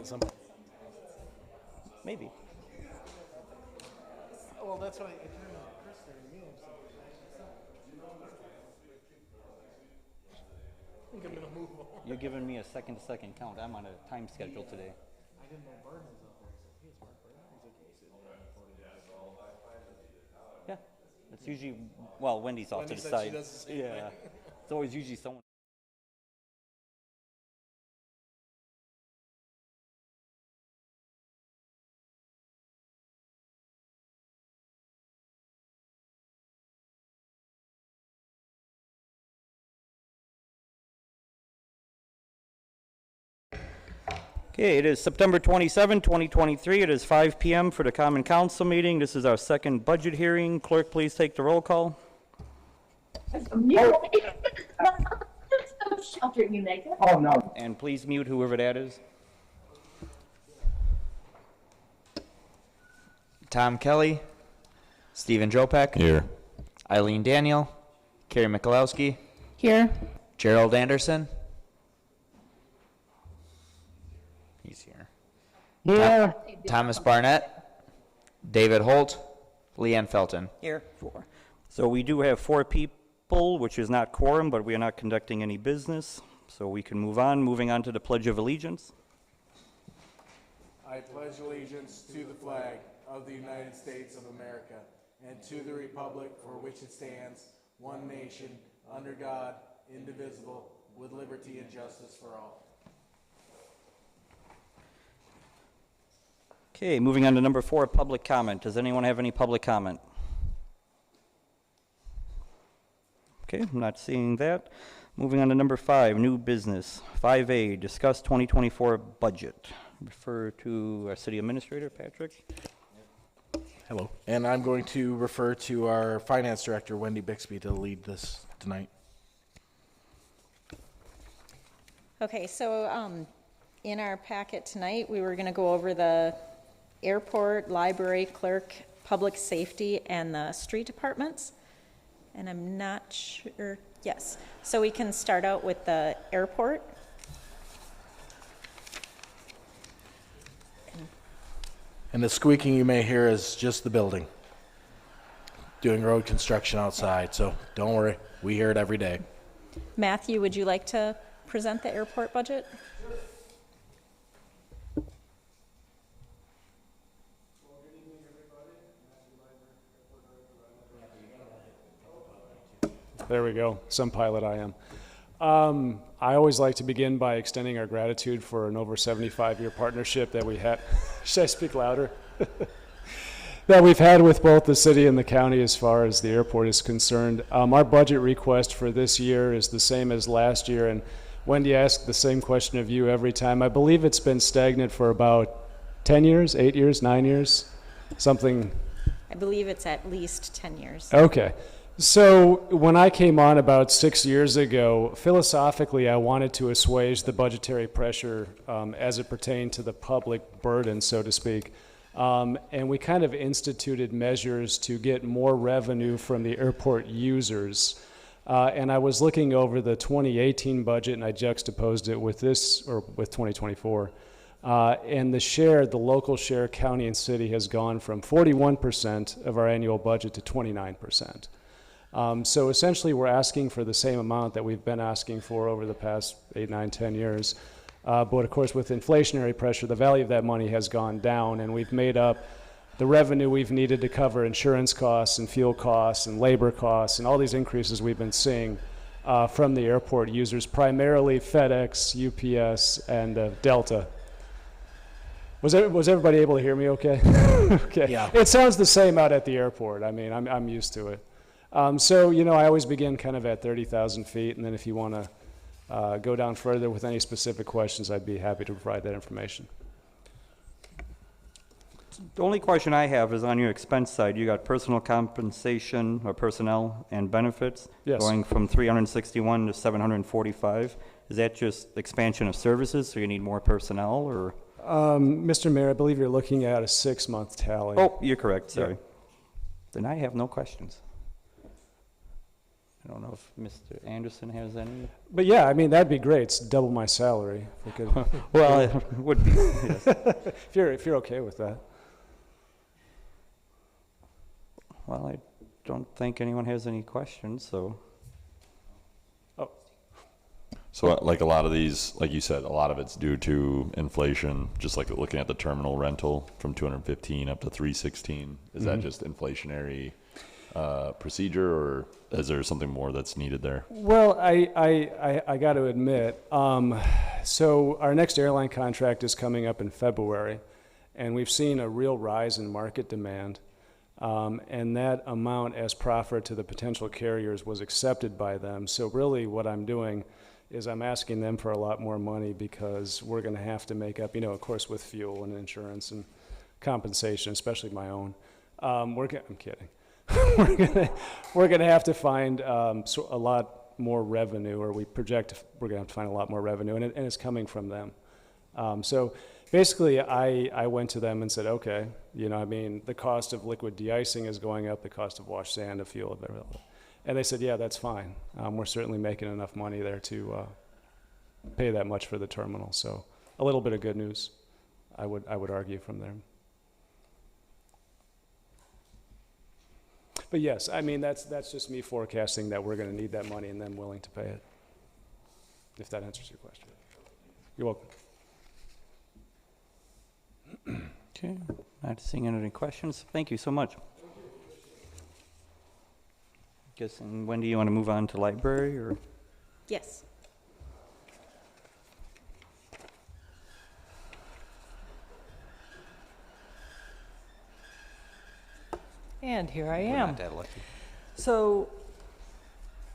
some. Maybe. Well, that's why if you're not Chris there, you have I think I'm gonna move on. You're giving me a second-to-second count. I'm on a time schedule today. I didn't know Burton was up there. I said, hey, it's Mark Burton. He's like, he's sitting there recording. Yeah. It's usually, well, Wendy's off Wendy to the said side. she does the same Yeah. thing. It's always usually someone. Okay, it is September 27, 2023. It is 5 p.m. for the Common Council meeting. This is our second budget hearing. Clerk, please take the roll call. Oh, no. And please mute whoever that is. Tom Kelly, Stephen Jopek. Here. Eileen Daniel, Carrie Mikulowski, Here. Gerald Anderson. He's here. Here. Thomas Barnett, David Holt, Leanne Felton. Here. 4. So we do have 4 people, which is not quorum, but we are not conducting any business. So we can move on. Moving on to the Pledge of Allegiance. I pledge allegiance to the flag of the United States of America and to the republic for which it stands, one nation, under God, indivisible, with liberty and justice for all. Okay, moving on to number 4, public comment. Does anyone have any public comment? Okay, I'm not seeing that. Moving on to number 5, new business. 5A, discuss 2024 budget. Refer to our city administrator, Patrick. Hello. And I'm going to refer to our finance director, Wendy Bixby, to lead this tonight. Okay, so in our packet tonight, we were going to go over the airport, library, clerk, public safety, and the street departments. And I'm not sure, yes. So we can start out with the airport. And the squeaking you may hear is just the building doing road construction outside. So don't worry, we hear it every day. Matthew, would you like to present the airport budget? There we go. Some pilot I am. I always like to begin by extending our gratitude for an over 75-year partnership that we had. Should I speak louder? That we've had with both the city and the county as far as the airport is concerned. Our budget request for this year is the same as last year, and Wendy asked the same question of you every time. I believe it's been stagnant for about 10 years, 8 years, 9 years, something. I believe it's at least 10 years. Okay. So when I came on about 6 years ago, philosophically, I wanted to assuage the budgetary pressure as it pertained to the public burden, so to speak. And we kind of instituted measures to get more revenue from the airport users. And I was looking over the 2018 budget, and I juxtaposed it with this, or with 2024. And the local share, county and city, has gone from 41% of our annual budget to 29%. So essentially, we're asking for the same amount that we've been asking for over the past 8, 9, 10 years. But of course, with inflationary pressure, the value of that money has gone down, and we've made up the revenue we've needed to cover insurance costs and fuel costs and labor costs and all these increases we've been seeing from the airport users, primarily FedEx, UPS, and Delta. Was everybody able to hear me okay? Okay. Yeah. It sounds the same out at the airport. I mean, I'm used to it. So, I always begin kind of at 30,000 feet, and then if you want to go down further with any specific questions, I'd be happy to provide that information. The only question I have is on your expense side. You got personal compensation or personnel and benefits Yes. going from 361 to 745. Is that just expansion of services, so you need more personnel, or? Mr. Mayor, I believe you're looking at a 6-month tally. Oh, you're correct, sorry. Then I have no questions. I don't know if Mr. Anderson has any. But yeah, I mean, that'd be great. It's double my salary. If we could, Well, it would be, yes. if you're okay with that. Well, I don't think anyone has any questions, so. So like a lot of these, like you said, a lot of it's due to inflation, just like looking at the terminal rental from 215 up to 316. Is that just inflationary procedure, or is there something more that's needed there? Well, I got to admit, so our next airline contract is coming up in February, and we've seen a real rise in market demand. And that amount as proffered to the potential carriers was accepted by them. So really what I'm doing is I'm asking them for a lot more money because we're going to have to make up, of course, with fuel and insurance and compensation, especially my own. I'm kidding. we're going to have to find a lot more revenue, or we project we're going to have to find a lot more revenue, and it's coming from them. So basically, I went to them and said, okay, the cost of liquid de-icing is going up, the cost of wash sand, of fuel, of everything. And they said, yeah, that's fine. We're certainly making enough money there to pay that much for the terminal. So a little bit of good news, I would argue from there. But yes, I mean, that's just me forecasting that we're going to need that money and them willing to pay it, if that answers your question. You're welcome. Okay, not seeing any questions. Thank you so much. Guessing, when do you want to move on to library, or? Yes. And here I We're am. not that lucky. So,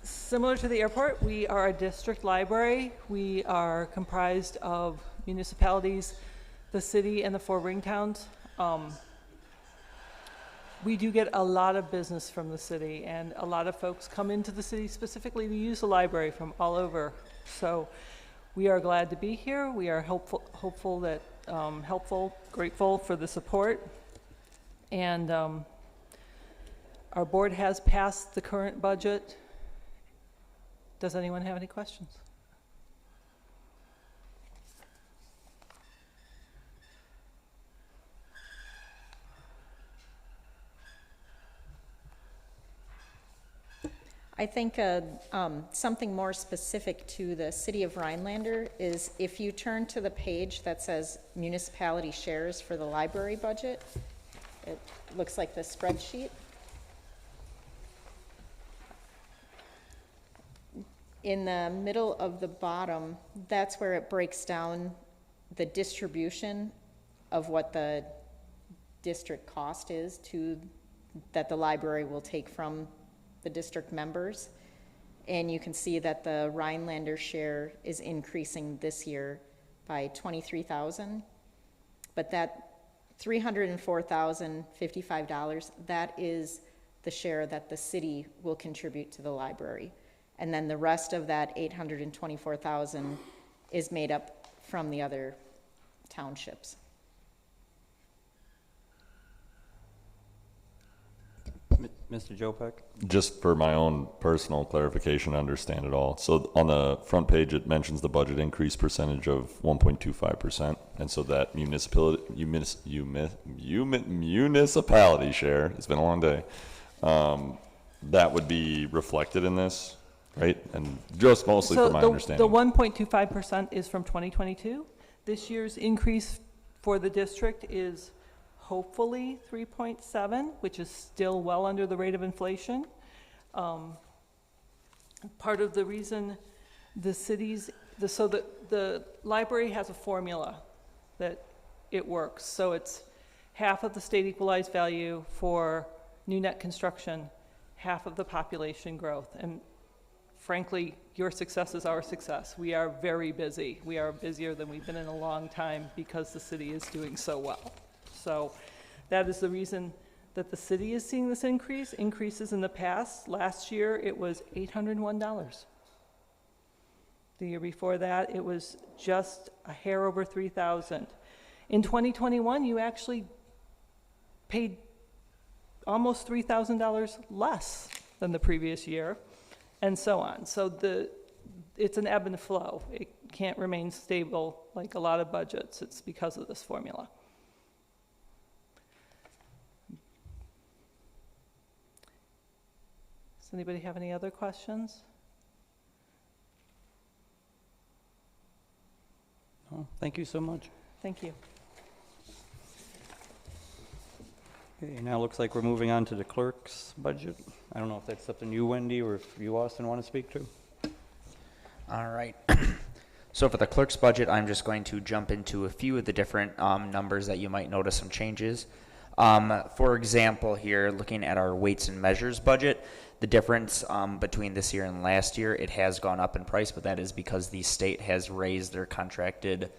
similar to the airport, we are a district library. We are comprised of municipalities, the city, and the 4 ring towns. We do get a lot of business from the city, and a lot of folks come into the city specifically to use the library from all over. So we are glad to be here. We are hopeful that, grateful for the support. And our board has passed the current budget. Does anyone have any questions? I think something more specific to the city of Rhinelander is if you turn to the page that says municipality shares for the library budget, it looks like the spreadsheet. In the middle of the bottom, that's where it breaks down the distribution of what the district cost is that the library will take from the district members. And you can see that the Rhinelander share is increasing this year by $23,000. But that $304,055, that is the share that the city will contribute to the library. And then the rest of that $824,000 is made up from the other townships. Mr. Jopek? Just for my own personal clarification, to understand it all. So on the front page, it mentions the budget increase percentage of 1.25%. And so that municipality share, it's been a long day, that would be reflected in this, right? And just mostly for my understanding. The 1.25% is from 2022. This year's increase for the district is hopefully 3.7, which is still well under the rate of inflation. Part of the reason the library has a formula that it works. So it's half of the state equalized value for new net construction, half of the population growth. And frankly, your success is our success. We are very busy. We are busier than we've been in a long time because the city is doing so well. So that is the reason that the city is seeing this increases in the past. Last year, it was $801. The year before that, it was just a hair over $3,000. In 2021, you actually paid almost $3,000 less than the previous year. and so on. So it's an ebb and flow. It can't remain stable like a lot of budgets. It's because of this formula. Does anybody have any other questions? Oh, thank you so much. Thank you. Okay, now it looks like we're moving on to the clerk's budget. I don't know if that's something you, Wendy, or if you, Austin, want to speak to? All right. So for the clerk's budget, I'm just going to jump into a few of the different numbers that you might notice some changes. For example, here, looking at our weights and measures budget, the difference between this year and last year, it has gone up in price, but that is because the state has raised their contracted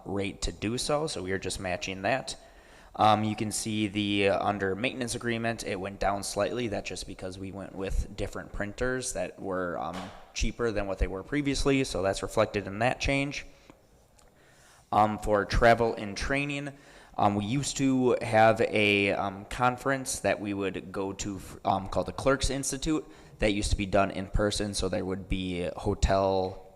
rate to do so, so we are just matching that. You can see the under maintenance agreement, it went down slightly. That's just because we went with different printers that were cheaper than what they were previously, so that's reflected in that change. For travel and training, we used to have a conference that we would go to called the Clerks Institute. That used to be done in person, so there would be hotel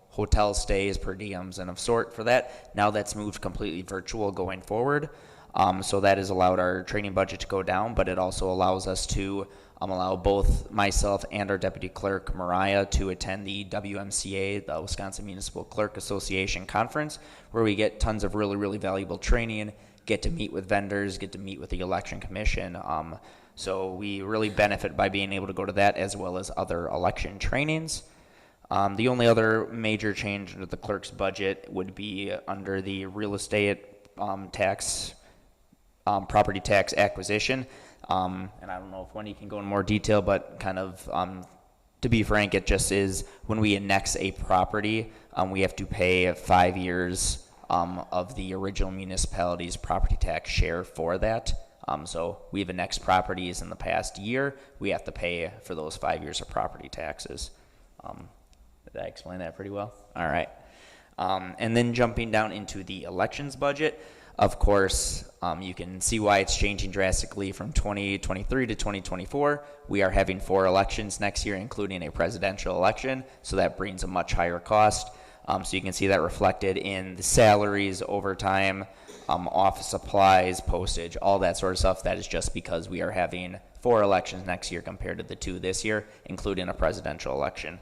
stays, per diems, and of sort for that. Now that's moved completely virtual going forward. So that has allowed our training budget to go down, but it also allows us to allow both myself and our deputy clerk, Mariah, to attend the WMCA, the Wisconsin Municipal Clerk Association Conference, where we get tons of really, really valuable training, get to meet with vendors, get to meet with the election commission. So we really benefit by being able to go to that as well as other election trainings. The only other major change under the clerk's budget would be under the real estate tax, property tax acquisition. And I don't know if Wendy can go in more detail, but kind of to be frank, it just is when we annex a property, we have to pay 5 years of the original municipality's property tax share for that. So we've annexed properties in the past year. We have to pay for those 5 years of property taxes. Did I explain that pretty well? All right. And then jumping down into the elections budget, of course, you can see why it's changing drastically from 2023 to 2024. We are having 4 elections next year, including a presidential election, so that brings a much higher cost. So you can see that reflected in the salaries, overtime, office supplies, postage, all that sort of stuff. That is just because we are having 4 elections next year compared to the 2 this year, including a presidential election.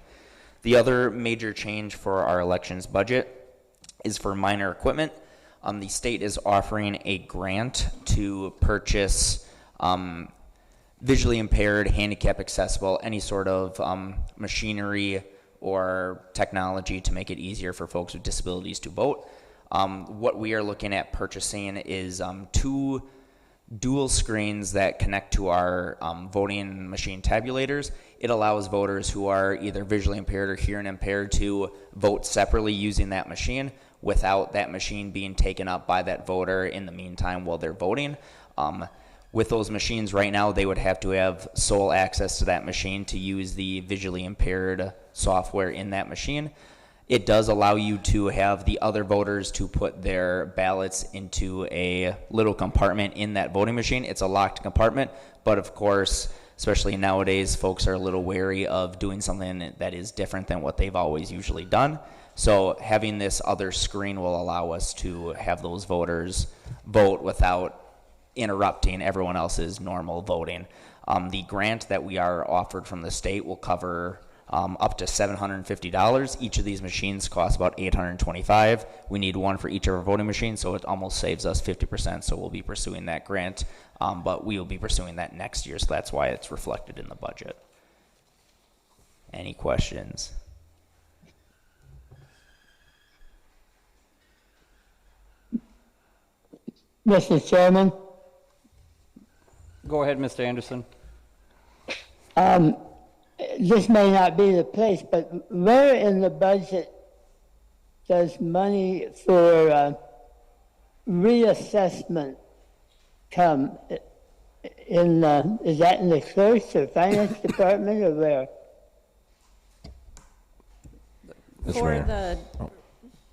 The other major change for our elections budget is for minor equipment. The state is offering a grant to purchase visually impaired, handicap accessible, any sort of machinery or technology to make it easier for folks with disabilities to vote. What we are looking at purchasing is 2 dual screens that connect to our voting machine tabulators. It allows voters who are either visually impaired or hearing impaired to vote separately using that machine without that machine being taken up by that voter in the meantime while they're voting. With those machines right now, they would have to have sole access to that machine to use the visually impaired software in that machine. It does allow you to have the other voters to put their ballots into a little compartment in that voting machine. It's a locked compartment, but of course, especially nowadays, folks are a little wary of doing something that is different than what they've always usually done. So having this other screen will allow us to have those voters vote without interrupting everyone else's normal voting. The grant that we are offered from the state will cover up to $750. Each of these machines costs about $825. We need one for each of our voting machines, so it almost saves us 50%. So we'll be pursuing that grant, but we will be pursuing that next year, so that's why it's reflected in the budget. Any questions? Mr. Chairman, Go ahead, Mr. Anderson. this may not be the place, but where in the budget does money for reassessment come? Is that in the clerks or finance department or where? For the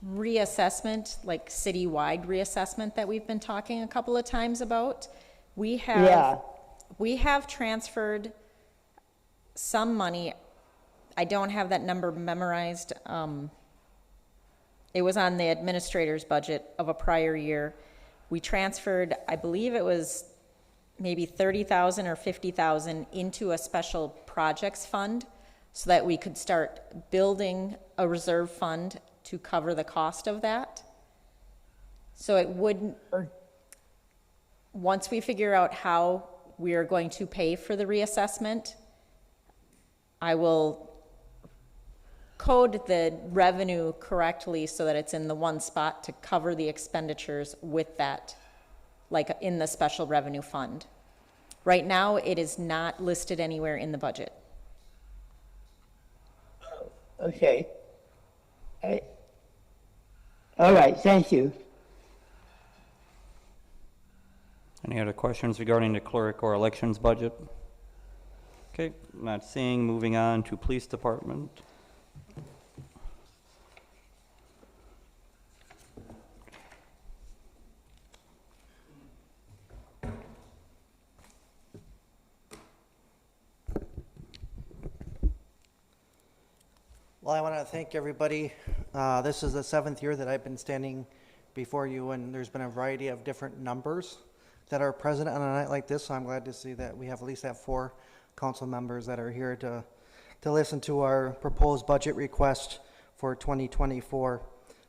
reassessment, like citywide reassessment that we've been talking a couple of times about, we have transferred some money I don't have that number memorized. It was on the administrator's budget of a prior year. We transferred, I believe it was maybe 30,000 or 50,000 into a special projects fund so that we could start building a reserve fund to cover the cost of that. So it wouldn't, once we figure out how we are going to pay for the reassessment, I will code the revenue correctly so that it's in the one spot to cover the expenditures with that, like in the special revenue fund. Right now, it is not listed anywhere in the budget. Okay. All right, thank you. Any other questions regarding the clerk or elections budget? Okay, not seeing. Moving on to police department. Well, I want to thank everybody. This is the 7th year that I've been standing before you, and there's been a variety of different numbers that are present on a night like this, so I'm glad to see that we have at least 4 council members that are here to listen to our proposed budget request for 2024.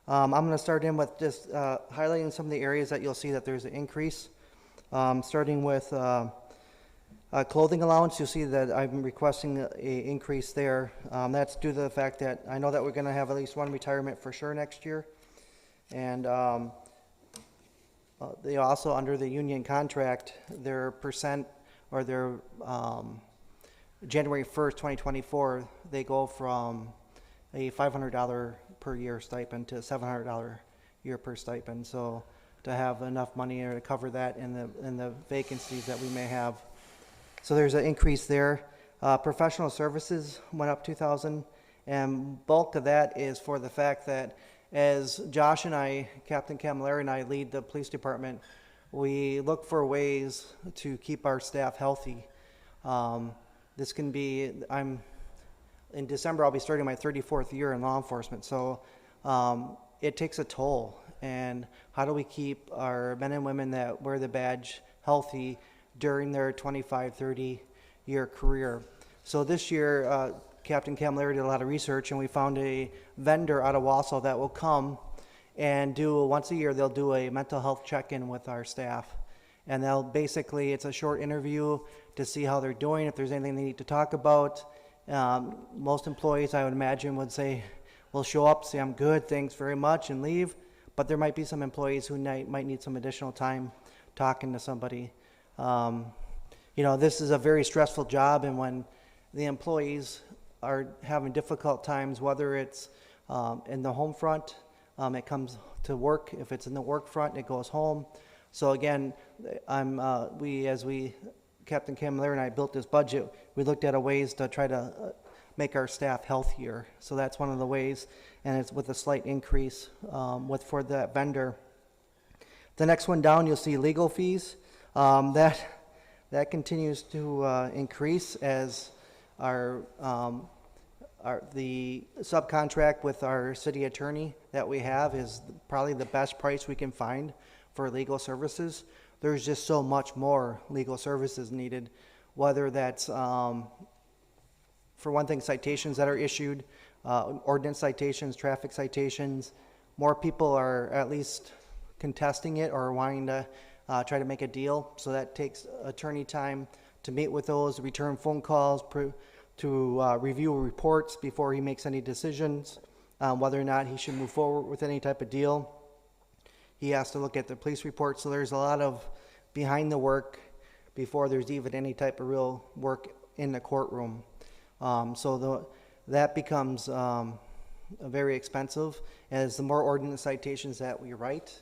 I'm going to start in with just highlighting some of the areas that you'll see that there's an increase. Starting with clothing allowance, you'll see that I'm requesting an increase there. That's due to the fact that I know that we're going to have at least one retirement for sure next year. And they also, under the union contract, their percent or their January 1st, 2024, they go from a $500 per year stipend to a $700 a year per stipend. So to have enough money to cover that in the vacancies that we may have. So there's an increase there. Professional services went up 2,000, and bulk of that is for the fact that as Josh and I, Captain Camilleri and I lead the police department, we look for ways to keep our staff healthy. This can be, in December I'll be starting my 34th year in law enforcement, so it takes a toll. And how do we keep our men and women that wear the badge healthy during their 25, 30-year career? So this year, Captain Camilleri did a lot of research, and we found a vendor out of Wausau that will come and do, once a year, they'll do a mental health check-in with our staff. And they'll basically, it's a short interview to see how they're doing, if there's anything they need to talk about. Most employees, I would imagine, would say, will show up, say, I'm good, thanks very much, and leave. But there might be some employees who might need some additional time talking to somebody. This is a very stressful job, and when the employees are having difficult times, whether it's in the home front, it comes to work. If it's in the work front, it goes home. So again, Captain Camilleri and I built this budget, we looked at ways to try to make our staff healthier. So that's one of the ways, and it's with a slight increase for that vendor. The next one down, you'll see legal fees. That continues to increase as the subcontract with our city attorney that we have is probably the best price we can find for legal services. There's just so much more legal services needed, whether that's, for one thing, citations that are issued, ordinance citations, traffic citations. More people are at least contesting it or wanting to try to make a deal, so that takes attorney time to meet with those, return phone calls, to review reports before he makes any decisions, whether or not he should move forward with any type of deal. He has to look at the police report, so there's a lot of behind the work before there's even any type of real work in the courtroom. That becomes very expensive as the more ordinance citations that we write.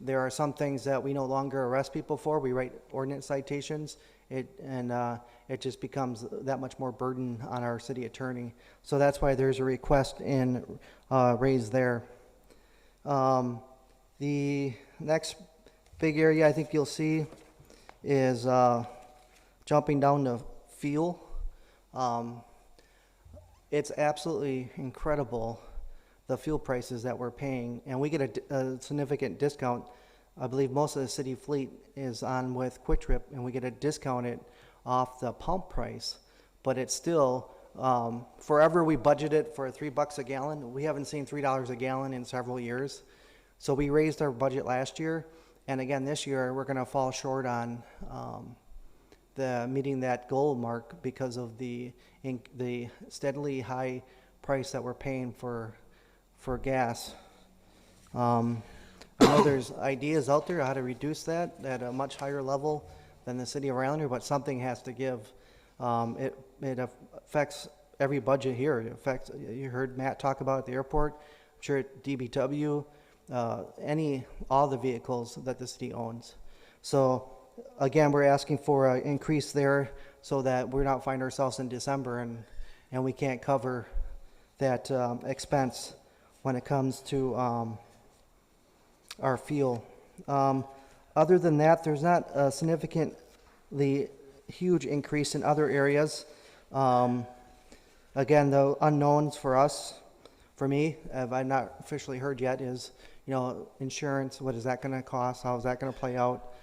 There are some things that we no longer arrest people for. We write ordinance citations, it just becomes that much more burden on our city attorney. So that's why there's a request in raise there. The next big area I think you'll see is jumping down to fuel. it's absolutely incredible, the fuel prices that we're paying, and we get a significant discount. I believe most of the city fleet is on with Quick Trip, and we get a discounted off the pump price, but it's still, forever we budgeted for $3 a gallon. We haven't seen $3 a gallon in several years. So we raised our budget last year, and again this year we're gonna fall short on the meeting that goal mark because of the steadily high price that we're paying for gas. I know there's ideas out there how to reduce that at a much higher level than the city of Islander, but something has to give. It affects every budget here. It affects, you heard Matt talk about at the airport, I'm sure at DBW, all the vehicles that the city owns. So again, we're asking for an increase there so that we're not find ourselves in December and we can't cover that expense when it comes to our fuel. Other than that, there's not a significantly huge increase in other areas. Again, the unknowns for us, for me, I've not officially heard yet, is, insurance, what is that going to cost? How is that going to play out?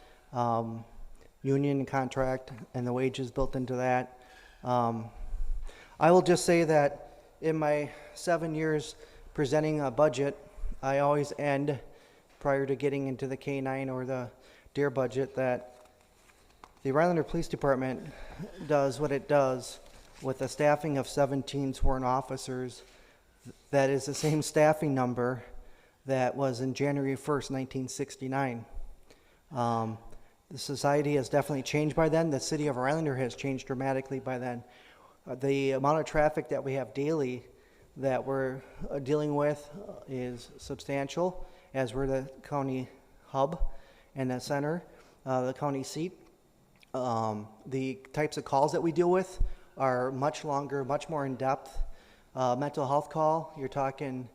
Union contract and the wages built into that. I will just say that in my 7 years presenting a budget, I always end, prior to getting into the K-9 or the DARE budget, that the Islander Police Department does what it does with a staffing of 17 sworn officers. That is the same staffing number that was in January 1st, 1969. The society has definitely changed by then. The city of Islander has changed dramatically by then. The amount of traffic that we have daily that we're dealing with is substantial, as we're the county hub and the center, the county seat. The types of calls that we deal with are much longer, much more in depth. Mental health call, you're talking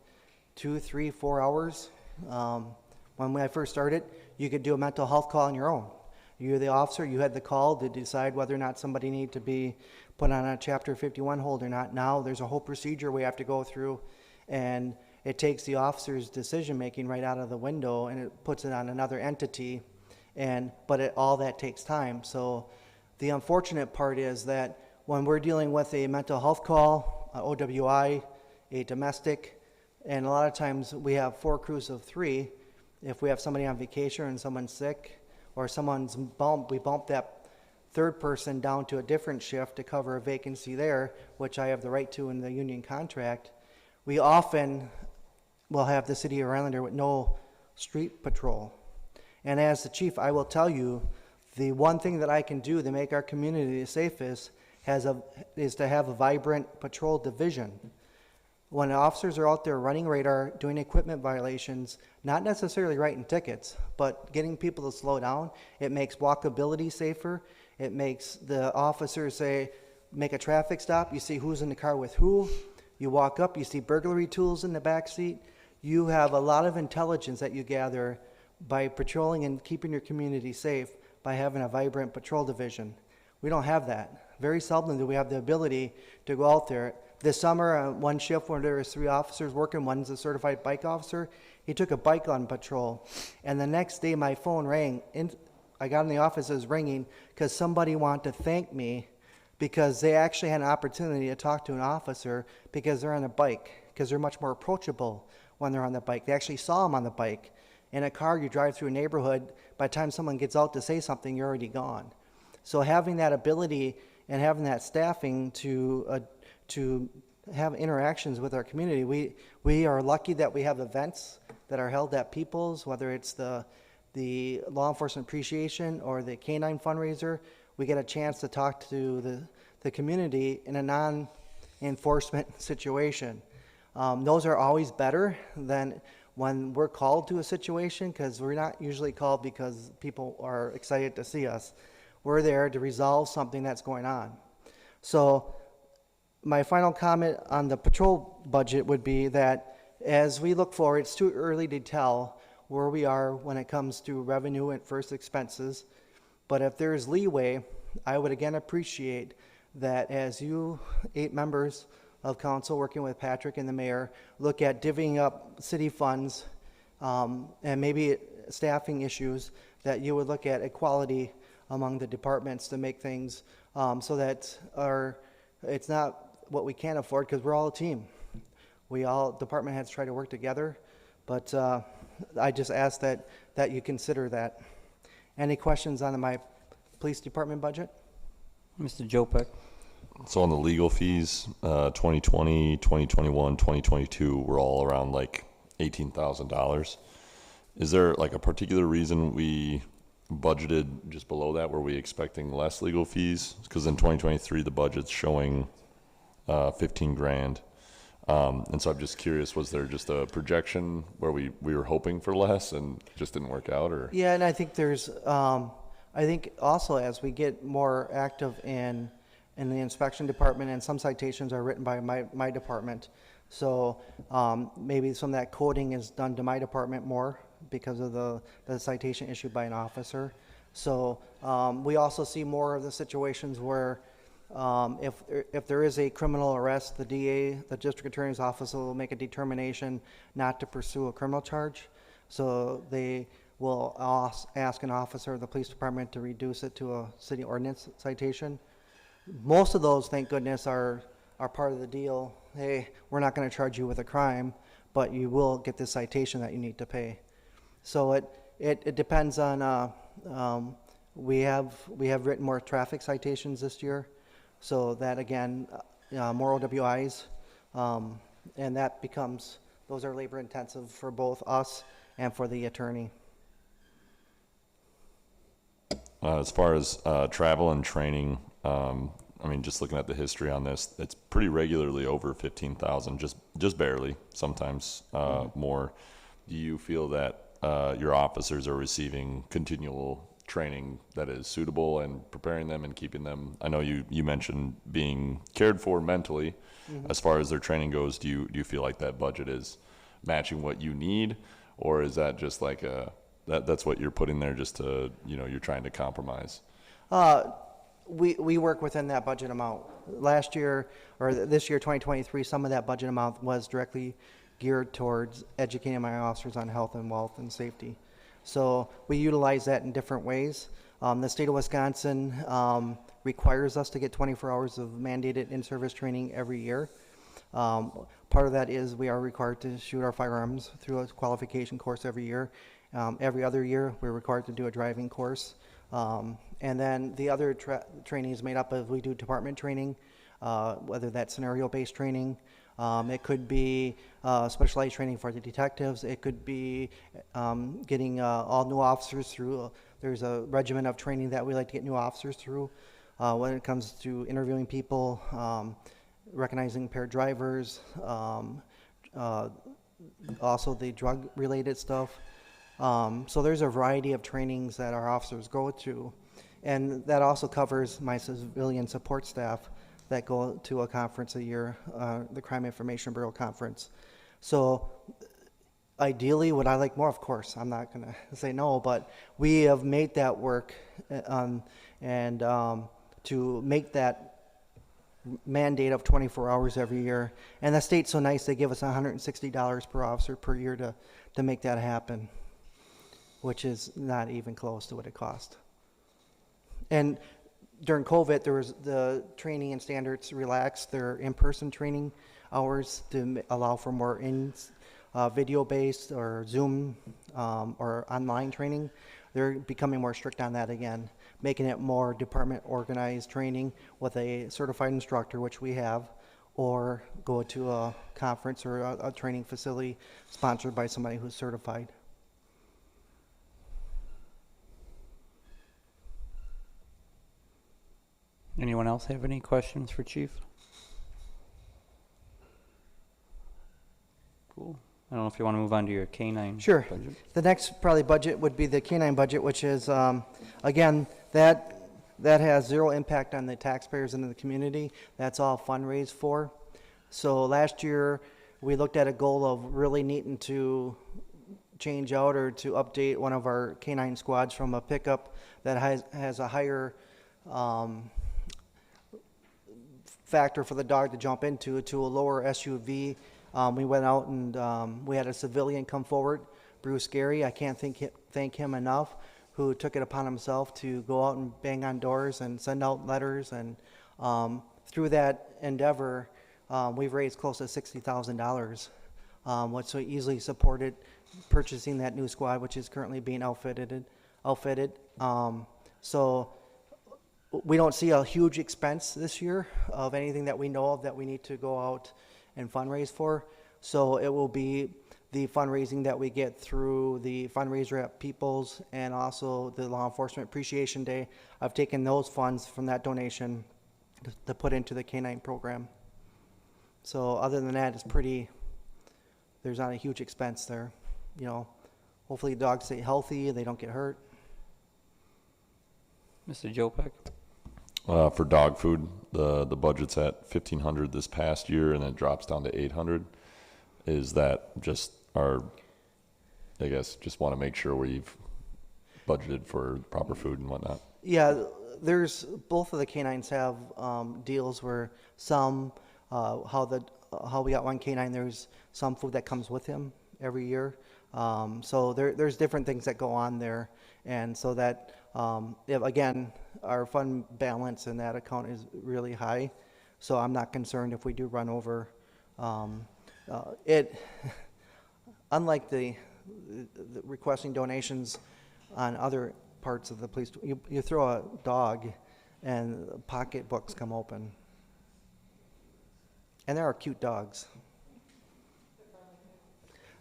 2, 3, 4 hours. When I first started, you could do a mental health call on your own. You're the officer, you had the call to decide whether or not somebody needed to be put on a Chapter 51 hold or not. Now there's a whole procedure we have to go through, and it takes the officer's decision making right out of the window and it puts it on another entity, but all that takes time. So the unfortunate part is that when we're dealing with a mental health call, a OWI, a domestic, and a lot of times we have 4 crews of 3. If we have somebody on vacation and someone's sick or someone's bumped, we bump that third person down to a different shift to cover a vacancy there, which I have the right to in the union contract. We often will have the city of Islander with no street patrol. And as the chief, I will tell you, the one thing that I can do to make our community the safest is to have a vibrant patrol division. When officers are out there running radar, doing equipment violations, not necessarily writing tickets, but getting people to slow down, it makes walkability safer. It makes the officers make a traffic stop. You see who's in the car with who. You walk up, you see burglary tools in the back seat. You have a lot of intelligence that you gather by patrolling and keeping your community safe by having a vibrant patrol division. We don't have that. Very seldom do we have the ability to go out there. This summer, one shift where there was 3 officers working, one's a certified bike officer, he took a bike on patrol. And the next day my phone rang. I got in the office, it was ringing because somebody wanted to thank me because they actually had an opportunity to talk to an officer because they're on a bike, because they're much more approachable when they're on the bike. They actually saw them on the bike. In a car, you drive through a neighborhood, by the time someone gets out to say something, you're already gone. So having that ability and having that staffing to have interactions with our community, we are lucky that we have events that are held at People's, whether it's the Law Enforcement Appreciation or the K-9 fundraiser. We get a chance to talk to the community in a non-enforcement situation. Those are always better than when we're called to a situation, because we're not usually called because people are excited to see us. We're there to resolve something that's going on. So my final comment on the patrol budget would be that as we look forward, it's too early to tell where we are when it comes to revenue and first expenses. But if there's leeway, I would again appreciate that as you 8 members of council, working with Patrick and the mayor, look at divvying up city funds and maybe staffing issues, that you would look at equality among the departments to make things so that it's not what we can't afford, because we're all a team. We all, department heads, try to work together, but I just ask that you consider that. Any questions on my police department budget? Mr. Jopek? So on the legal fees, 2020, 2021, 2022 were all around like $18,000. Is there like a particular reason we budgeted just below that? Were we expecting less legal fees? Because in 2023 the budget's showing 15 grand. And so I'm just curious, was there just a projection where we were hoping for less and it just didn't work out, or? Yeah, and I think there's, I think also as we get more active in the inspection department, and some citations are written by my department. So maybe some of that coding is done to my department more because of the citation issued by an officer. So we also see more of the situations where if there is a criminal arrest, the DA, the district attorney's office, will make a determination not to pursue a criminal charge. So they will ask an officer of the police department to reduce it to a city ordinance citation. Most of those, thank goodness, are part of the deal. Hey, we're not going to charge you with a crime, but you will get this citation that you need to pay. So it depends on. We have written more traffic citations this year, so that again, more OWIs, and that becomes, those are labor intensive for both us and for the attorney. As far as travel and training, I mean, just looking at the history on this, it's pretty regularly over 15,000, just barely, sometimes more. Do you feel that your officers are receiving continual training that is suitable and preparing them and keeping them? I know you mentioned being cared for mentally. As far as their training goes, do you feel like that budget is matching what you need, or is that just like that's what you're putting there just to, you're trying to compromise? We work within that budget amount. Last year, or this year, 2023, some of that budget amount was directly geared towards educating my officers on health and wealth and safety. So we utilize that in different ways. The state of Wisconsin requires us to get 24 hours of mandated in-service training every year. Part of that is we are required to shoot our firearms through a qualification course every year. Every other year, we're required to do a driving course. And then the other training is made up of, we do department training, whether that's scenario-based training. It could be specialized training for the detectives. It could be getting all new officers through. There's a regimen of training that we like to get new officers through when it comes to interviewing people, recognizing impaired drivers, also the drug-related stuff. So there's a variety of trainings that our officers go to, and that also covers my civilian support staff that go to a conference a year, the Crime Information Bureau conference. So ideally, would I like more? Of course, I'm not going to say no, but we have made that work, and to make that mandate of 24 hours every year. And the state's so nice, they give us $160 per officer per year to make that happen, which is not even close to what it cost. And during COVID, there was the training and standards relaxed their in-person training hours to allow for more video-based or Zoom or online training. They're becoming more strict on that again, making it more department organized training with a certified instructor, which we have, or go to a conference or a training facility sponsored by somebody who's certified. Anyone else have any questions for Chief? Cool. I don't know if you want to move on to your K-9 Sure. budget. The next probably budget would be the K-9 budget, which is, again, that has zero impact on the taxpayers in the community. That's all fundraised for. So last year, we looked at a goal of really needing to change out or to update one of our K-9 squads from a pickup that has a higher factor for the dog to jump into to a lower SUV. We went out and we had a civilian come forward, Bruce Gary. I can't thank him enough, who took it upon himself to go out and bang on doors and send out letters. And through that endeavor, we've raised close to $60,000, which so easily supported purchasing that new squad, which is currently being outfitted. So we don't see a huge expense this year of anything that we know of that we need to go out and fundraise for. So it will be the fundraising that we get through the fundraiser at Peoples and also the Law Enforcement Appreciation Day. I've taken those funds from that donation to put into the K-9 program. So other than that, there's not a huge expense there. You know, hopefully dogs stay healthy, they don't get hurt. Mr. Jopek? For dog food, the budget's at 1,500 this past year, and then it drops down to 800. Is that just I guess, just want to make sure we've budgeted for proper food and whatnot? Yeah, both of the canines have deals where some, how we got one canine, there's some food that comes with him every year. So there's different things that go on there. And so that, again, our fund balance in that account is really high. So I'm not concerned if we do run over. Unlike the requesting donations on other parts of the police, you throw a dog and pocketbooks come open. And there are cute dogs.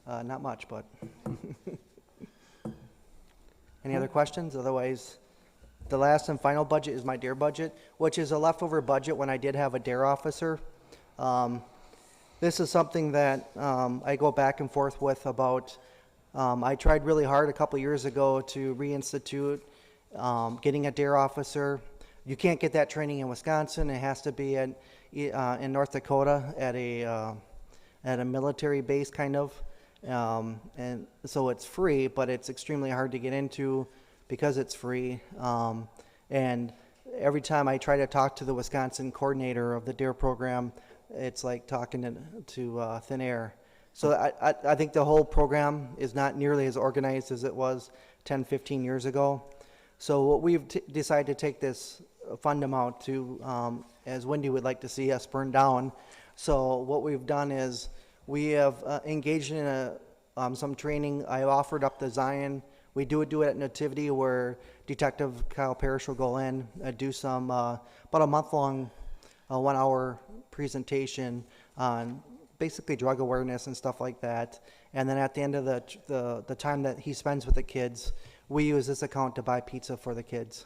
Not much, but. Any other questions? Otherwise, the last and final budget is my DARE budget, which is a leftover budget when I did have a DARE officer. This is something that I go back and forth with about. I tried really hard a couple years ago to reinstitute getting a DARE officer. You can't get that training in Wisconsin. It has to be in North Dakota at a military base, kind of. And so it's free, but it's extremely hard to get into because it's free. And every time I try to talk to the Wisconsin coordinator of the DARE program, it's like talking to thin air. So I think the whole program is not nearly as organized as it was 10, 15 years ago. So what we've decided to take this fund amount to, as Wendy would like to see us burn down. So what we've done is we have engaged in some training. I offered up the Zion. We do it at Nativity, where Detective Kyle Parrish will go in, do some about a month-long, 1-hour presentation on basically drug awareness and stuff like that. And then at the end of the time that he spends with the kids, we use this account to buy pizza for the kids.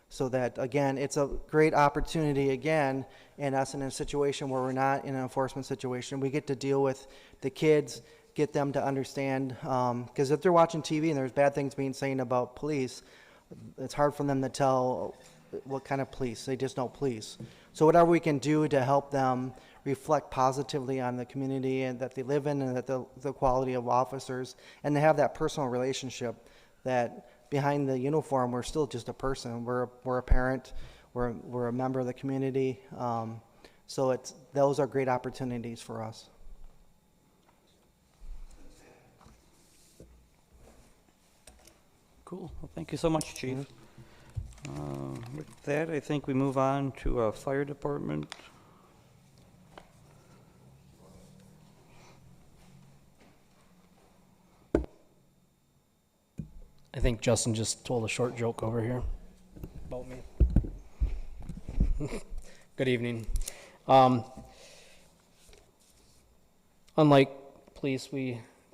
So that, again, it's a great opportunity, again, in us in a situation where we're not in an enforcement situation. We get to deal with the kids, get them to understand, because if they're watching TV and there's bad things being said about police, it's hard for them to tell what kind of police. They just know police. So whatever we can do to help them reflect positively on the community and that they live in, and that the quality of officers, and to have that personal relationship that behind the uniform, we're still just a person. We're a parent. We're a member of the community. So those are great opportunities for us. Cool. Well, thank you so much, Chief. With that, I think we move on to Fire Department. I think Justin just told a short joke over here about me. Good evening. Unlike police,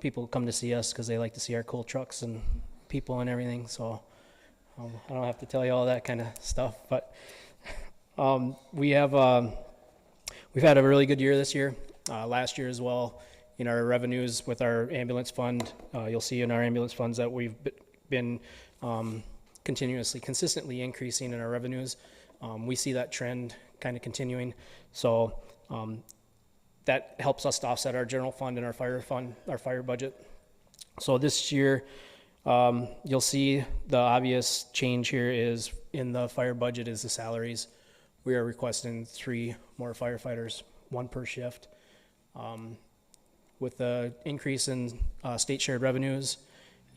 people come to see us because they like to see our cool trucks and people and everything. So I don't have to tell you all that kind of stuff. But we've had a really good year this year. Last year as well. In our revenues with our ambulance fund, you'll see in our ambulance funds that we've been consistently increasing in our revenues. We see that trend kind of continuing. So that helps us to offset our general fund and our fire budget. So this year, you'll see the obvious change here is in the fire budget is the salaries. we are requesting 3 more firefighters, 1 per shift. With the increase in state shared revenues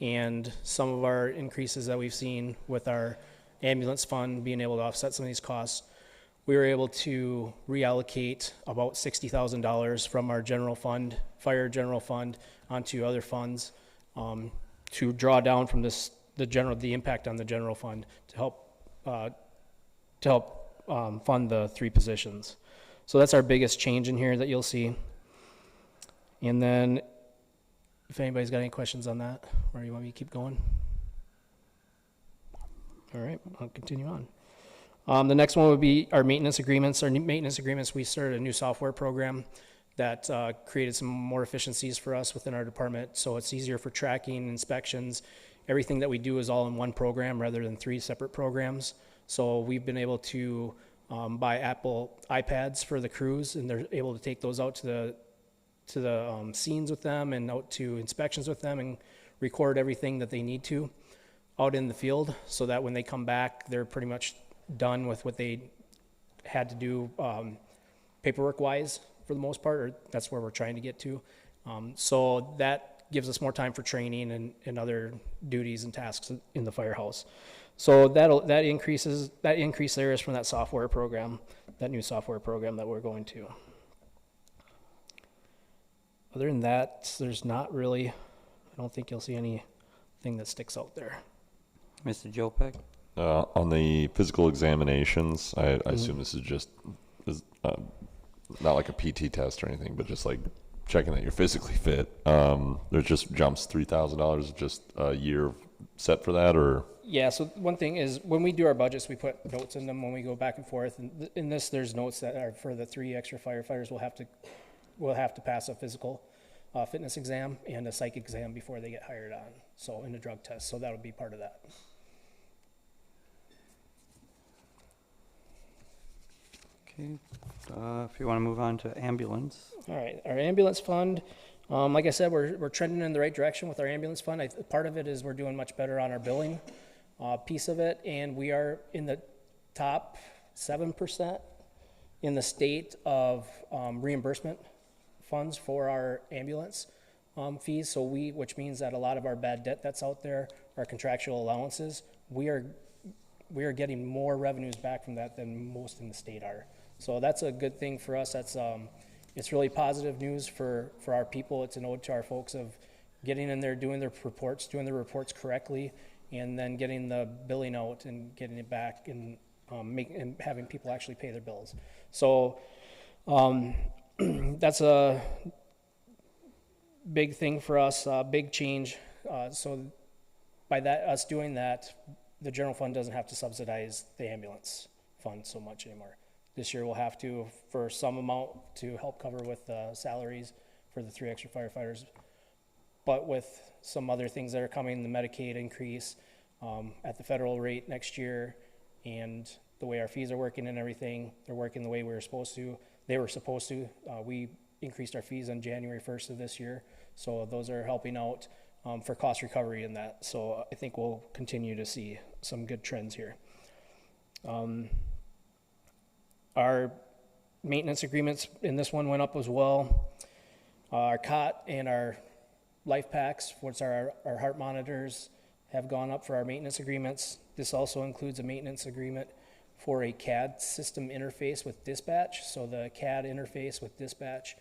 and some of our increases that we've seen with our ambulance fund being able to offset some of these costs, we were able to reallocate about $60,000 from our general fund, fire general fund, onto other funds to draw down from the impact on the general fund to help fund the 3 positions. So that's our biggest change in here that you'll see. And then, if anybody's got any questions on that, or you want me to keep going? All right, I'll continue on. The next one would be our maintenance agreements. Our maintenance agreements, we started a new software program that created some more efficiencies for us within our department. So it's easier for tracking, inspections. Everything that we do is all in one program rather than 3 separate programs. So we've been able to buy Apple iPads for the crews, and they're able to take those out to the scenes with them and out to inspections with them and record everything that they need to out in the field, so that when they come back, they're pretty much done with what they had to do paperwork-wise for the most part, or that's where we're trying to get to. So that gives us more time for training and other duties and tasks in the firehouse. So that increase there is from that software program, that new software program that we're going to. Other than that, there's not really, I don't think you'll see anything that sticks out there. Mr. Jopek? On the physical examinations, I assume this is just not like a PT test or anything, but just like checking that you're physically fit. There's just jumps $3,000 just a year set for that, or? Yeah, so one thing is when we do our budgets, we put notes in them when we go back and forth. And in this, there's notes that are for the 3 extra firefighters will have to pass a physical fitness exam and a psych exam before they get hired on. So in the drug test, so that would be part of that. Okay, if you want to move on to ambulance. All right, our ambulance fund, like I said, we're trending in the right direction with our ambulance fund. Part of it is we're doing much better on our billing piece of it, and we are in the top 7% in the state of reimbursement funds for our ambulance fees. So which means that a lot of our bad debt that's out there, our contractual allowances, we are getting more revenues back from that than most in the state are. So that's a good thing for us. That's it's really positive news for our people. It's an ode to our folks of getting in there, doing their reports correctly, and then getting the billing out and getting it back and having people actually pay their bills. So that's a big thing for us, big change. So by us doing that, the general fund doesn't have to subsidize the ambulance fund so much anymore. This year we'll have to, for some amount, to help cover with salaries for the 3 extra firefighters. But with some other things that are coming, the Medicaid increase at the federal rate next year, and the way our fees are working and everything, they're working the way we were supposed to. They were supposed to. We increased our fees on January 1st of this year, so those are helping out for cost recovery in that. So I think we'll continue to see some good trends here. Our maintenance agreements in this one went up as well. Our cot and our life packs, which are our heart monitors, have gone up for our maintenance agreements. This also includes a maintenance agreement for a CAD system interface with dispatch. So the CAD interface with dispatch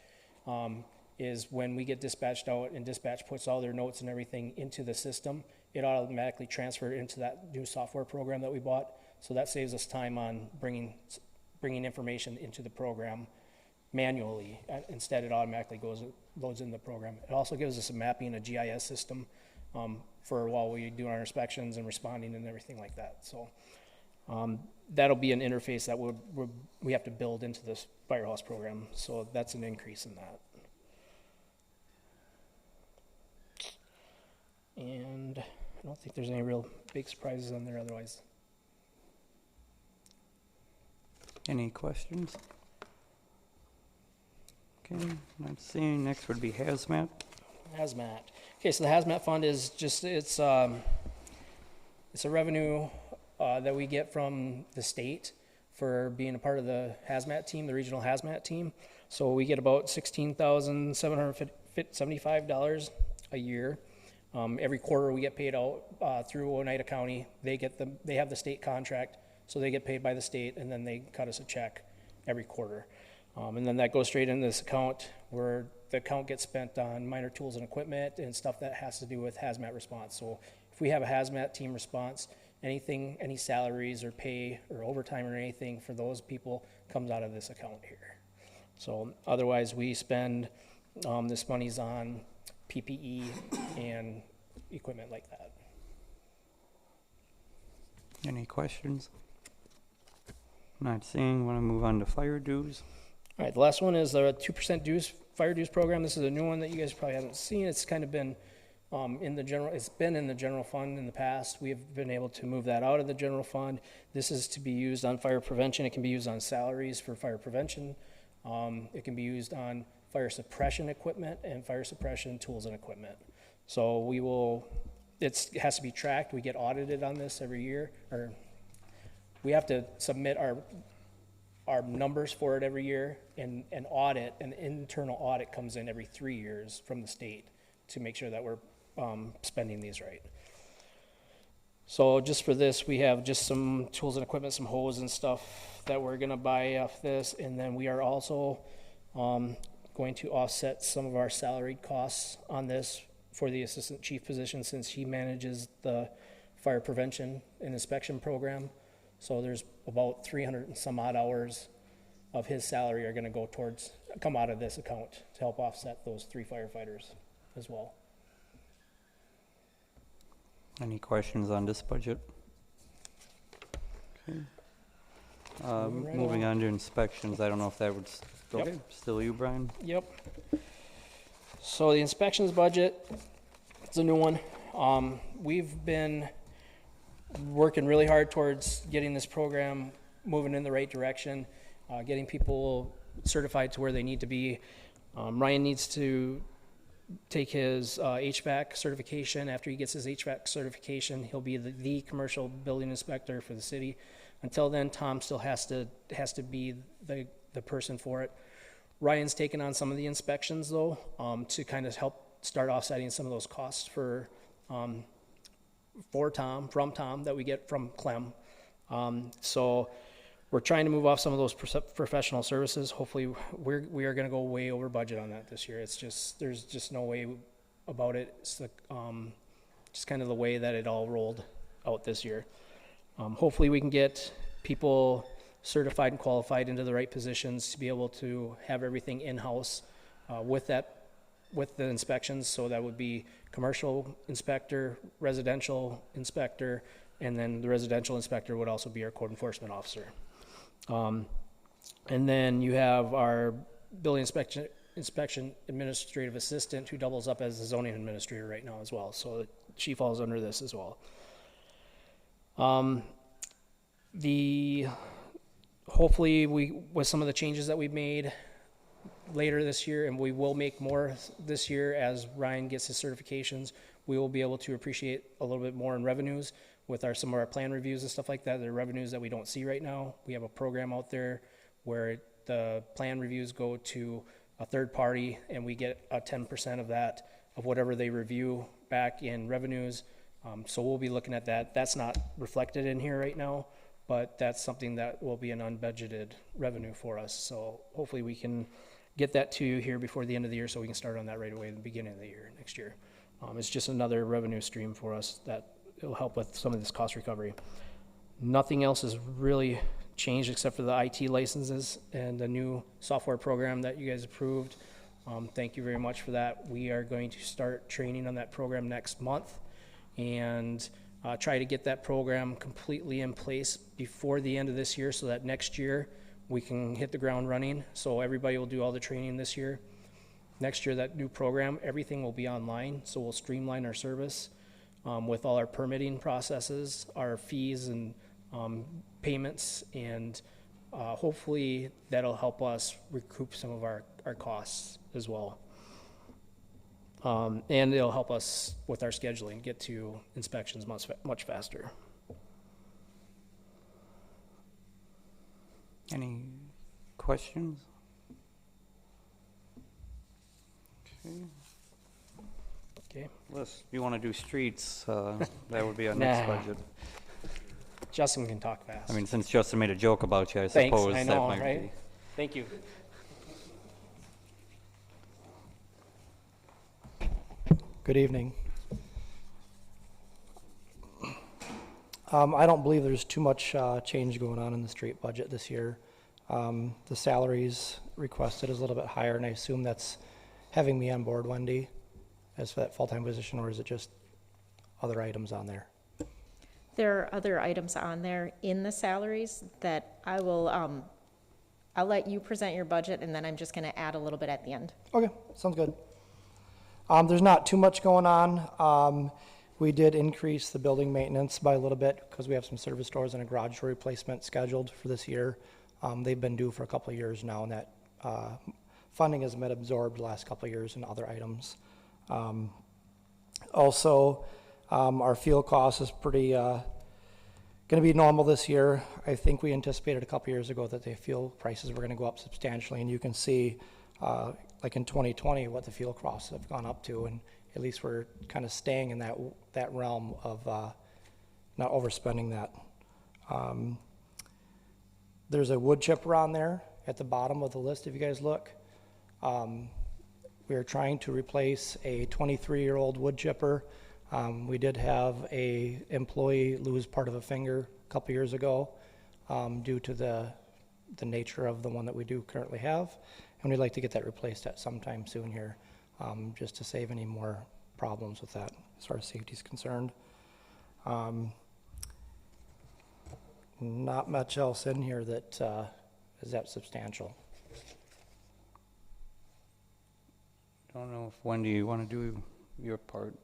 is when we get dispatched out and dispatch puts all their notes and everything into the system, it automatically transfers into that new software program that we bought. So that saves us time on bringing information into the program manually. Instead, it automatically loads in the program. It also gives us a mapping, a GIS system for while we do our inspections and responding and everything like that. So that'll be an interface that we have to build into this firehouse program. So that's an increase in that. And I don't think there's any real big surprises on there otherwise. Any questions? Okay, not seeing. Next would be hazmat. Hazmat. Okay, so the hazmat fund is just, it's a revenue that we get from the state for being a part of the hazmat team, the regional hazmat team. So we get about $16,775 a year. Every quarter we get paid out through Oneida County. They have the state contract, so they get paid by the state, and then they cut us a check every quarter. And then that goes straight into this account where the account gets spent on minor tools and equipment and stuff that has to do with hazmat response. So if we have a hazmat team response, anything, any salaries or pay or overtime or anything for those people comes out of this account here. So otherwise we spend, this money's on PPE and equipment like that. Any questions? Not seeing. Want to move on to fire dues? All right, the last one is the 2% dues, fire dues program. This is a new one that you guys probably haven't seen. It's kind of been it's been in the general fund in the past. We have been able to move that out of the general fund. This is to be used on fire prevention. It can be used on salaries for fire prevention. It can be used on fire suppression equipment and fire suppression tools and equipment. So it has to be tracked. We get audited on this every year, or we have to submit our numbers for it every year, and an internal audit comes in every 3 years from the state to make sure that we're spending these right. So just for this, we have just some tools and equipment, some hose and stuff that we're gonna buy off this, and then we are also going to offset some of our salaried costs on this for the assistant chief position, since he manages the fire prevention and inspection program. So there's about 300 and some odd hours of his salary are gonna come out of this account to help offset those 3 firefighters as well. Any questions on this budget? Okay. Moving on to inspections. I don't know if that would, Yep. okay, still you, Brian? Yep. So the inspections budget, it's a new one. We've been working really hard towards getting this program moving in the right direction, getting people certified to where they need to be. Ryan needs to take his HVAC certification. After he gets his HVAC certification, he'll be the commercial building inspector for the city. Until then, Tom still has to be the person for it. Ryan's taken on some of the inspections though, to kind of help start offsetting some of those costs from Tom that we get from Clem. So we're trying to move off some of those professional services. Hopefully we are going to go way over budget on that this year. There's just no way about it. It's just kind of the way that it all rolled out this year. Hopefully we can get people certified and qualified into the right positions to be able to have everything in-house with the inspections. So that would be commercial inspector, residential inspector, and then the residential inspector would also be our code enforcement officer. And then you have our building inspection administrative assistant, who doubles up as the zoning administrator right now as well. So she falls under this as well. Hopefully with some of the changes that we've made later this year, and we will make more this year as Ryan gets his certifications, we will be able to appreciate a little bit more in revenues with some of our plan reviews and stuff like that. There are revenues that we don't see right now. We have a program out there where the plan reviews go to a third party, and we get a 10% of that, of whatever they review back in revenues. So we'll be looking at that. That's not reflected in here right now, but that's something that will be an unbudgeted revenue for us. So hopefully we can get that to you here before the end of the year, so we can start on that right away at the beginning of the year, next year. It's just another revenue stream for us that will help with some of this cost recovery. Nothing else has really changed except for the IT licenses and the new software program that you guys approved. Thank you very much for that. We are going to start training on that program next month, and try to get that program completely in place before the end of this year, so that next year we can hit the ground running. So everybody will do all the training this year. Next year, that new program, everything will be online, so we'll streamline our service with all our permitting processes, our fees and payments, and hopefully that'll help us recoup some of our costs as well. And it'll help us with our scheduling, get to inspections much faster. Any questions? Okay. Okay. Unless you want to do streets, that would be our next Nah. budget. Justin can talk fast. I mean, since Justin made a joke about you, I Thanks, suppose I that know, might right? be. Thank you. Good evening. I don't believe there's too much change going on in the street budget this year. The salaries requested is a little bit higher, and I assume that's having me on board, Wendy, as for that full-time position, or is it just other items on there? There are other items on there in the salaries that I will, I'll let you present your budget, and then I'm just gonna add a little bit at the end. Okay, sounds good. There's not too much going on. We did increase the building maintenance by a little bit because we have some service doors and a garage door replacement scheduled for this year. They've been due for a couple of years now, and that funding has been absorbed the last couple of years in other items. Also, our fuel cost is pretty going to be normal this year. I think we anticipated a couple years ago that the fuel prices were going to go up substantially, and you can see, like in 2020, what the fuel costs have gone up to, and at least we're kind of staying in that realm of not overspending that. There's a wood chipper on there at the bottom of the list if you guys look. We are trying to replace a 23-year-old wood chipper. We did have a employee lose part of a finger a couple years ago due to the nature of the one that we do currently have, and we'd like to get that replaced at some time soon here, just to save any more problems with that as far as safety is concerned. Not much else in here that is that substantial. Don't know if Wendy, you want to do your part?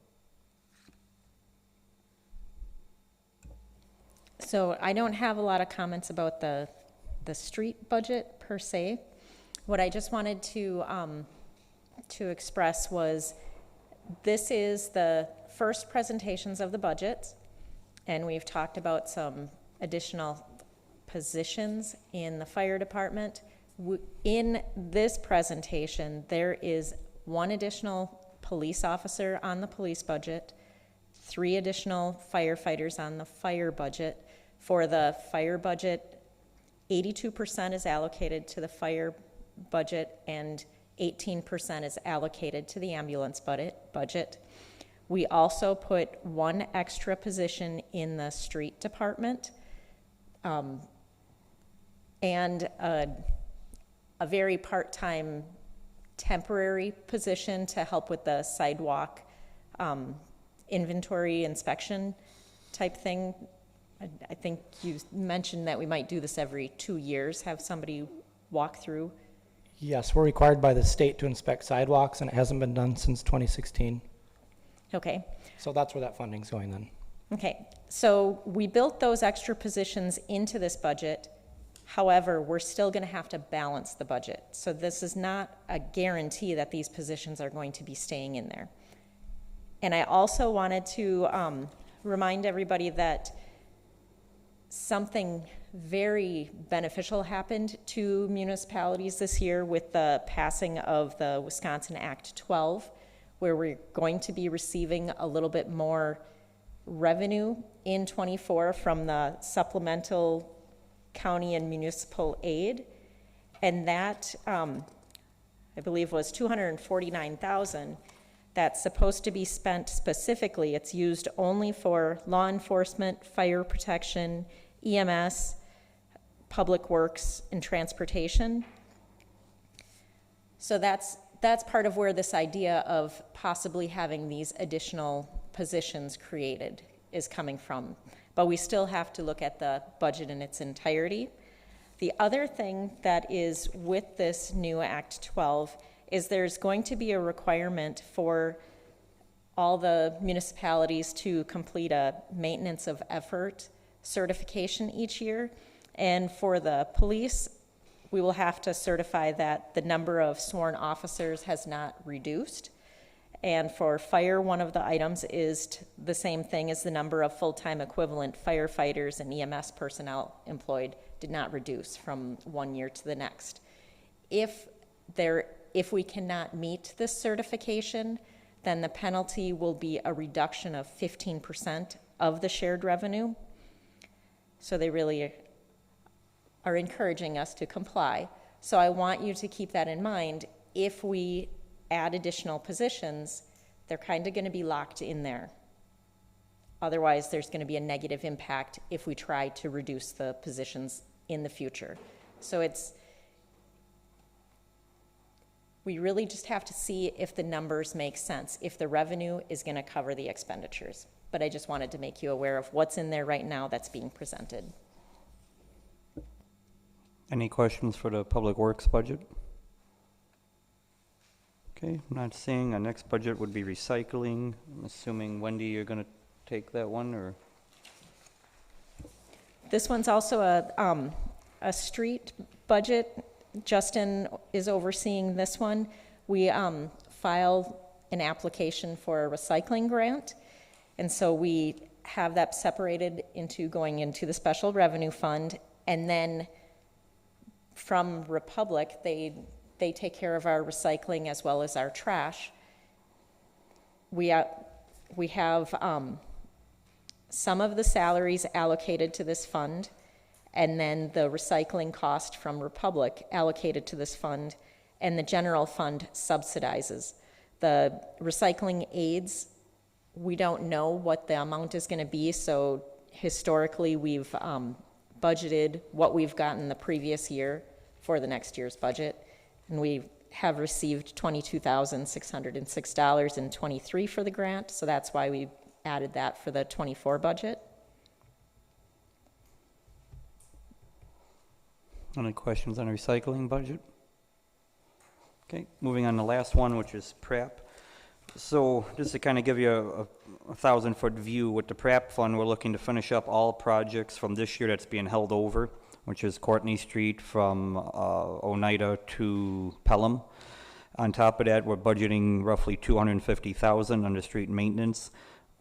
So I don't have a lot of comments about the street budget per se. What I just wanted to express was this is the first presentations of the budget, and we've talked about some additional positions in the fire department. In this presentation, there is one additional police officer on the police budget, 3 additional firefighters on the fire budget. For the fire budget, 82% is allocated to the fire budget and 18% is allocated to the ambulance budget. We also put 1 extra position in the street department and a very part-time temporary position to help with the sidewalk inventory inspection type thing. I think you mentioned that we might do this every 2 years, have somebody walk through. Yes, we're required by the state to inspect sidewalks, and it hasn't been done since 2016. Okay. So that's where that funding's going then. Okay, so we built those extra positions into this budget. However, we're still going to have to balance the budget. So this is not a guarantee that these positions are going to be staying in there. And I also wanted to remind everybody that something very beneficial happened to municipalities this year with the passing of the Wisconsin Act 12, where we're going to be receiving a little bit more revenue in 24 from the supplemental county and municipal aid. And that, I believe, was $249,000. That's supposed to be spent specifically. It's used only for law enforcement, fire protection, EMS, public works, and transportation. So that's part of where this idea of possibly having these additional positions created is coming from. But we still have to look at the budget in its entirety. The other thing that is with this new Act 12 is there's going to be a requirement for all the municipalities to complete a maintenance of effort certification each year. And for the police, we will have to certify that the number of sworn officers has not reduced. And for fire, one of the items is the same thing as the number of full-time equivalent firefighters and EMS personnel employed did not reduce from one year to the next. If we cannot meet this certification, then the penalty will be a reduction of 15% of the shared revenue. So they really are encouraging us to comply. So I want you to keep that in mind. If we add additional positions, they're kind of going to be locked in there. Otherwise, there's going to be a negative impact if we try to reduce the positions in the future. So we really just have to see if the numbers make sense, if the revenue is going to cover the expenditures. But I just wanted to make you aware of what's in there right now that's being presented. Any questions for the Public Works budget? Okay, I'm not seeing. Our next budget would be recycling. I'm assuming, Wendy, you're going to take that one, or? This one's also a street budget. Justin is overseeing this one. We filed an application for a recycling grant, and so we have that separated into going into the special revenue fund, and then from Republic, they take care of our recycling as well as our trash. We have some of the salaries allocated to this fund, and then the recycling cost from Republic allocated to this fund, and the general fund subsidizes. The recycling aids, we don't know what the amount is going to be, so historically we've budgeted what we've gotten the previous year for the next year's budget, and we have received $22,606 in '23 for the grant, so that's why we added that for the '24 budget. Any questions on the recycling budget? Okay, moving on to the last one, which is PrEP. So just to kind of give you a 1,000-foot view with the PrEP fund, we're looking to finish up all projects from this year that's being held over, which is Courtney Street from Oneida to Pelham. On top of that, we're budgeting roughly $250,000 under street maintenance.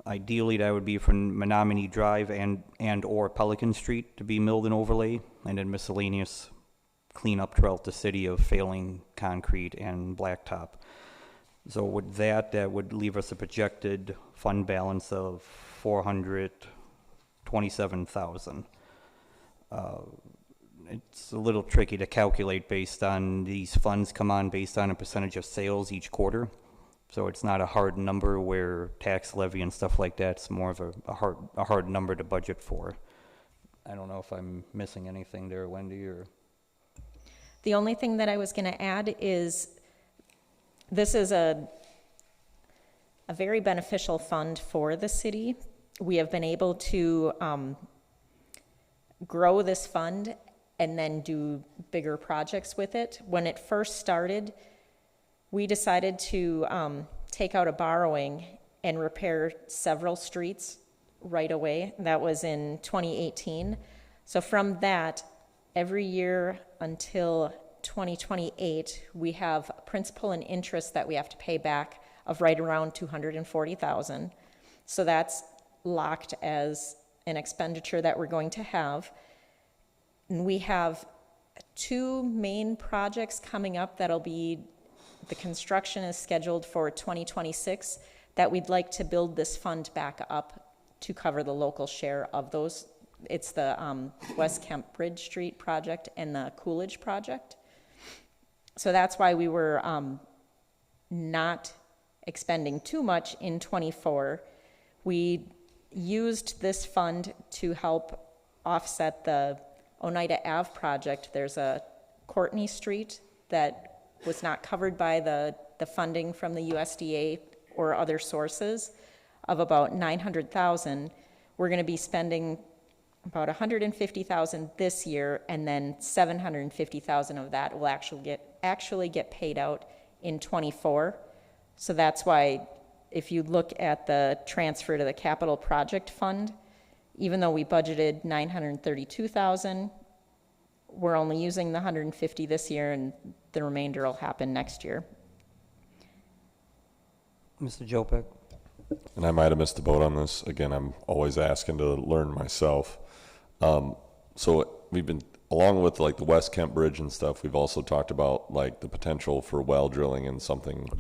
Ideally, that would be from Menominee Drive and or Pelican Street to be milled and overlay, and then miscellaneous cleanup throughout the city of failing concrete and blacktop. So with that would leave us a projected fund balance of $427,000. It's a little tricky to calculate based on these funds come on based on a percentage of sales each quarter. So it's not a hard number where tax levy and stuff like that's more of a hard number to budget for. I don't know if I'm missing anything there, Wendy, or? The only thing that I was going to add is this is a very beneficial fund for the city. We have been able to grow this fund and then do bigger projects with it. When it first started, we decided to take out a borrowing and repair several streets right away. That was in 2018. So from that, every year until 2028, we have principal and interest that we have to pay back of right around $240,000. So that's locked as an expenditure that we're going to have. And we have two main projects coming up that'll be, the construction is scheduled for 2026, that we'd like to build this fund back up to cover the local share of those. It's the West Kemp Bridge Street project and the Coolidge project. So that's why we were not expending too much in '24. We used this fund to help offset the Oneida Ave project. There's a Courtney Street that was not covered by the funding from the USDA or other sources of about $900,000. We're going to be spending about $150,000 this year, and then $750,000 of that will actually get paid out in '24. So that's why if you look at the transfer to the capital project fund, even though we budgeted $932,000, we're only using the $150,000 this year, and the remainder will happen next year. Mr. Jopek? And I might have missed the boat on this. Again, I'm always asking to learn myself. So we've been, along with like the West Kent Bridge and stuff, we've also talked about like the potential for well drilling and something,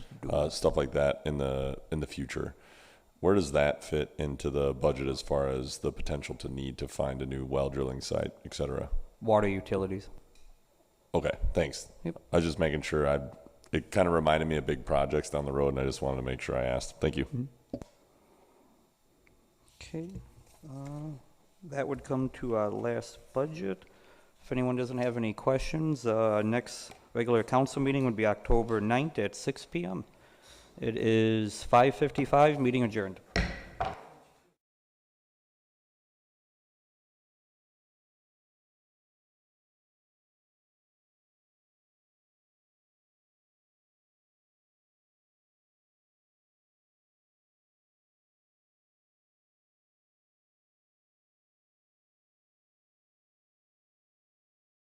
stuff like that in the future. Where does that fit into the budget as far as the potential to need to find a new well drilling site, et cetera? Water utilities. Okay, thanks. Yep. I was just making sure. It kind of reminded me of big projects down the road, and I just wanted to make sure I asked. Thank you. Okay, that would come to our last budget. If anyone doesn't have any questions, next regular council meeting would be October 9th at 6 p.m. It is 5:55, meeting adjourned.